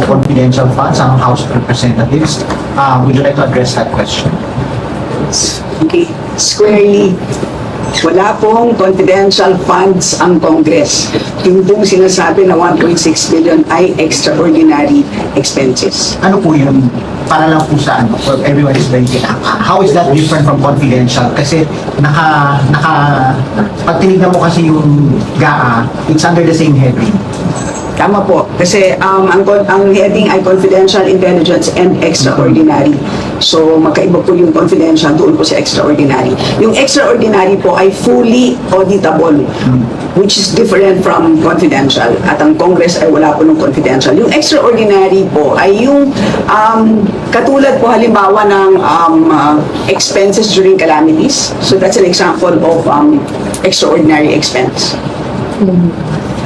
confidential funds ang House of Representatives. Would you like to address that question? Okay, squarely, wala pong confidential funds ang Congress. Yung pong sinasabi na 1.6 billion ay extraordinary expenses. Ano po yun? Para lang po sa ano, for everyone is very clear. How is that different from confidential? Kasi pag tinignan mo kasi yung GAA, it's under the same heading. Tama po. Kasi ang heading ay confidential, intelligence, and extraordinary. So, magkaiba po yung confidential doon po sa extraordinary. Yung extraordinary po ay fully auditable, which is different from confidential. At ang Congress ay wala po ng confidential. Yung extraordinary po ay yung katulad po halimbawa ng expenses during calamities. So, that's an example of extraordinary expense.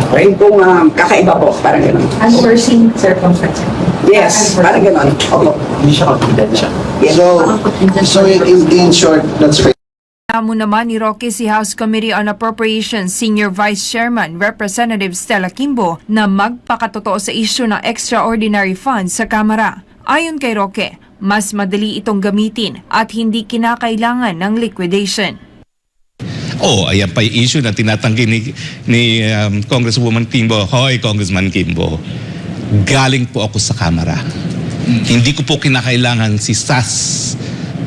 Okay, kung kakaiba po, parang gano'n. Unforeseen circumstances. Yes, parang gano'n. Opo. Hindi siya confidential. Yes. So in short, that's right. Amo naman ni Roque si House Committee on Appropriations Senior Vice Chairman Representative Stella Kimbo na magpakatotoo sa isyu ng extraordinary funds sa Kamara. Ayon kay Roque, mas madali itong gamitin at hindi kinakailangan ng liquidation. Ayan pa yung issue na tinatanggi ni Congresswoman Kimbo. Hoy, Congressman Kimbo, galing po ako sa Kamara. Hindi ko po kinakailangan si SAS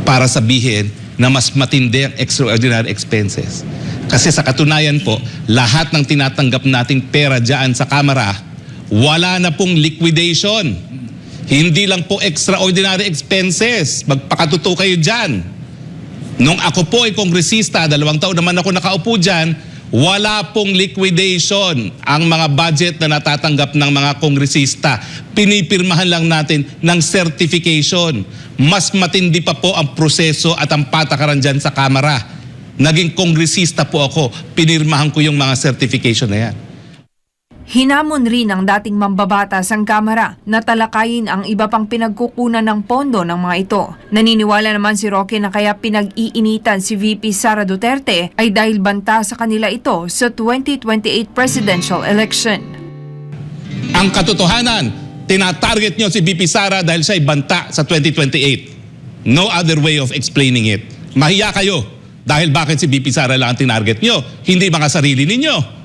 para sabihin na mas matindi ang extraordinary expenses. Kasi sa katunayan po, lahat ng tinatanggap nating pera dyan sa Kamara, wala na pong liquidation. Hindi lang po extraordinary expenses. Magpakatuto kayo dyan. Nung ako po ay kongresista, 2 taon naman ako nakaupo dyan, wala pong liquidation ang mga budget na natatanggap ng mga kongresista. Pinipirmahan lang natin ng certification. Mas matindi pa po ang proseso at ang patakaran dyan sa Kamara. Naging kongresista po ako, pinirmahan ko yung mga certification na yan. Hinamon rin ng dating mambabatas ang Kamara na talakayin ang iba pang pinagkukunan ng pondo ng mga ito. Naniniwala naman si Roque na kaya pinag-iinitan si VP Sara Duterte ay dahil banta sa kanila ito sa 2028 presidential election. Ang katotohanan, tinatarget nyo si VP Sara dahil siya'y banta sa 2028. No other way of explaining it. Mahiya kayo dahil bakit si VP Sara lang ang tinarget nyo, hindi mga sarili ninyo.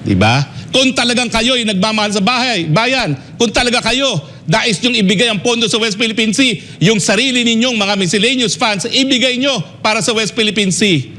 Diba? Kung talagang kayo ay nagmamahal sa bayan, kung talaga kayo dais nyong ibigay ang pondo sa West Philippine Sea, yung sarili ninyong mga miscellaneous funds, ibigay nyo para sa West Philippine Sea.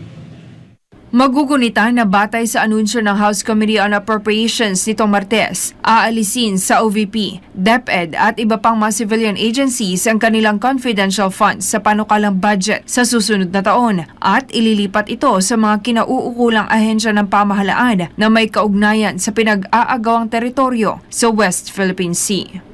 Magugunita na batay sa anunsyo ng House Committee on Appropriations nitong Martes, aalisin sa OVP, DepEd at iba pang mga civilian agencies ang kanilang confidential funds sa panukalang budget sa susunod na taon at ililipat ito sa mga kinauukulang ahensya ng pamahalaan na may kaugnayan sa pinag-aagawang teritoryo sa West Philippine Sea.